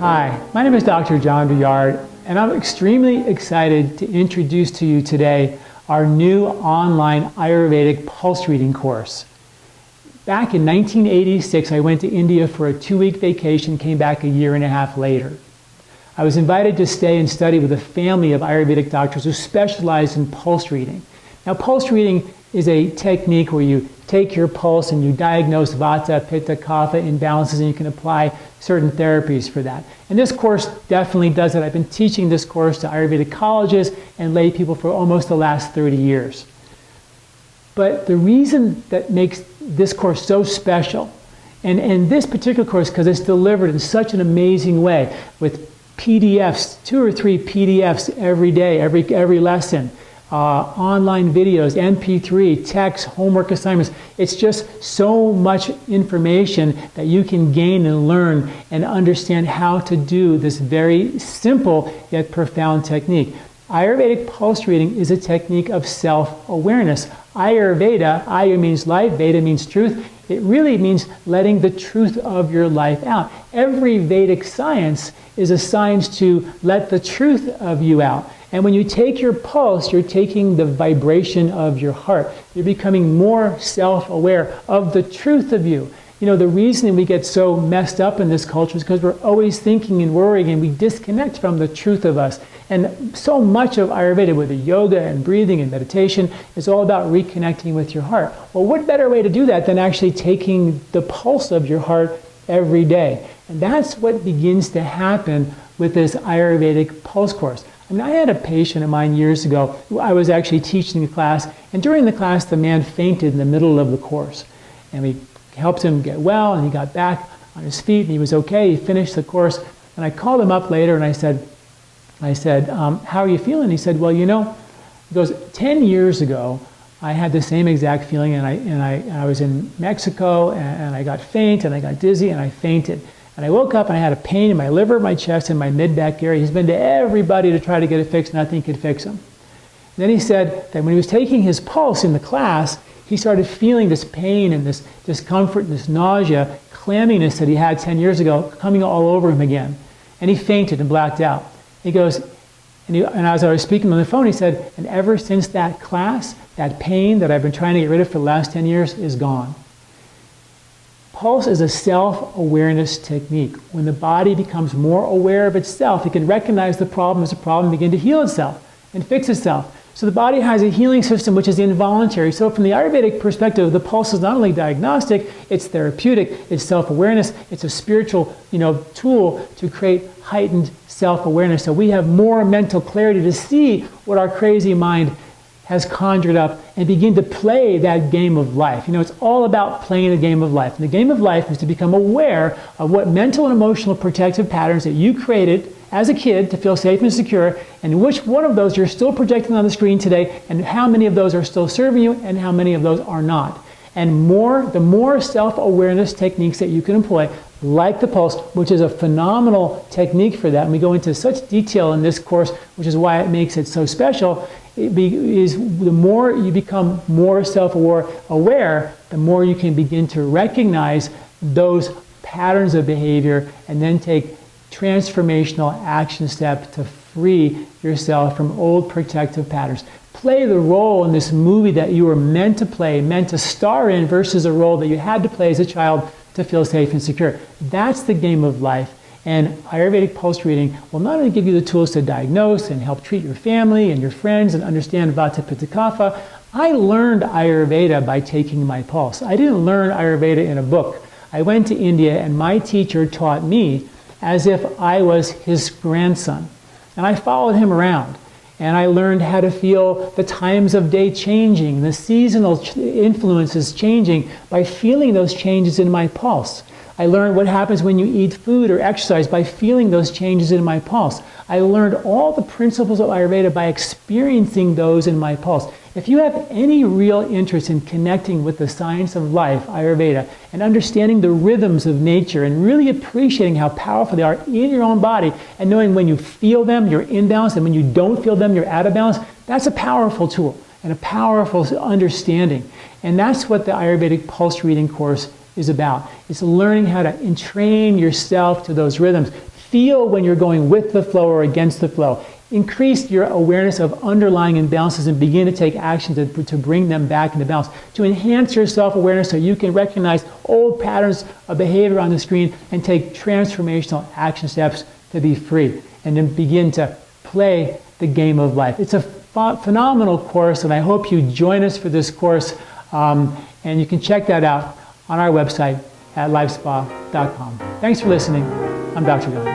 Hi, my name is Dr. John Douillard, and I'm extremely excited to introduce to you today our new online Ayurvedic Pulse Reading course. Back in 1986, I went to India for a 2-week vacation, came back a year and a half later. I was invited to stay and study with a family of Ayurvedic doctors who specialized in pulse reading. Now, pulse reading is a technique where you take your pulse and you diagnose Vata, Pitta, Kapha imbalances, and you can apply certain therapies for that. And this course definitely does it. I've been teaching this course to Ayurvedic colleges and lay people for almost the last 30 years. But the reason that makes this course so special, and this particular course, because it's delivered in such an amazing way with PDFs, 2 or 3 PDFs every day, every lesson, online videos, MP3, text, homework assignments. It's just so much information that you can gain and learn and understand how to do this very simple yet profound technique. Ayurvedic pulse reading is a technique of self-awareness. Ayurveda, Ayur means life, Veda means truth. It really means letting the truth of your life out. Every Vedic science is a science to let the truth of you out. And when you take your pulse, you're taking the vibration of your heart. You're becoming more self-aware of the truth of you. You know, the reason we get so messed up in this culture is because we're always thinking and worrying, and we disconnect from the truth of us. And so much of Ayurveda, whether yoga and breathing and meditation, is all about reconnecting with your heart. Well, what better way to do that than actually taking the pulse of your heart every day? And that's what begins to happen with this Ayurvedic pulse course. I mean, I had a patient of mine years ago who I was actually teaching the class, and during the class, the man fainted in the middle of the course. And we helped him get well, and he got back on his feet, and he was okay. He finished the course, and I called him up later, and I said, how are you feeling? He said, well, you know, he goes, 10 years ago, I had the same exact feeling, and I was in Mexico, and I got faint, and I got dizzy, and I fainted. And I woke up and I had a pain in my liver, my chest, and my mid-back area. He's been to everybody to try to get it fixed, nothing could fix him. And then he said that when he was taking his pulse in the class, he started feeling this pain and this discomfort and this nausea, clamminess that he had 10 years ago coming all over him again. And he fainted and blacked out. He goes, and as I was speaking on the phone, he said, and ever since that class, that pain that I've been trying to get rid of for the last 10 years is gone. Pulse is a self-awareness technique. When the body becomes more aware of itself, it can recognize the problem as a problem, begin to heal itself and fix itself. So the body has a healing system which is involuntary. So from the Ayurvedic perspective, the pulse is not only diagnostic, it's therapeutic, it's self-awareness, it's a spiritual, tool to create heightened self-awareness. So we have more mental clarity to see what our crazy mind has conjured up and begin to play that game of life. It's all about playing the game of life. And the game of life is to become aware of what mental and emotional protective patterns that you created as a kid to feel safe and secure, and which one of those you're still projecting on the screen today, and how many of those are still serving you, and how many of those are not. And the more self-awareness techniques that you can employ, like the pulse, which is a phenomenal technique for that, and we go into such detail in this course, which is why it makes it so special, the more you become more self-aware, the more you can begin to recognize those patterns of behavior and then take transformational action steps to free yourself from old protective patterns. Play the role in this movie that you were meant to play, meant to star in, versus a role that you had to play as a child to feel safe and secure. That's the game of life. And Ayurvedic pulse reading will not only give you the tools to diagnose and help treat your family and your friends and understand Vata, Pitta, Kapha. I learned Ayurveda by taking my pulse. I didn't learn Ayurveda in a book. I went to India and my teacher taught me as if I was his grandson. And I followed him around. And I learned how to feel the times of day changing, the seasonal influences changing by feeling those changes in my pulse. I learned what happens when you eat food or exercise by feeling those changes in my pulse. I learned all the principles of Ayurveda by experiencing those in my pulse. If you have any real interest in connecting with the science of life, Ayurveda, and understanding the rhythms of nature and really appreciating how powerful they are in your own body and knowing when you feel them, you're in balance, and when you don't feel them, you're out of balance, that's a powerful tool and a powerful understanding. And that's what the Ayurvedic Pulse Reading course is about. It's learning how to entrain yourself to those rhythms, Feel when you're going with the flow or against the flow. Increase your awareness of underlying imbalances and begin to take action to bring them back into balance. To enhance your self-awareness so you can recognize old patterns of behavior on the screen and take transformational action steps to be free. And then begin to play the game of life. It's a phenomenal course, and I hope you join us for this course. And you can check that out on our website at lifespa.com. Thanks for listening. I'm Dr. John.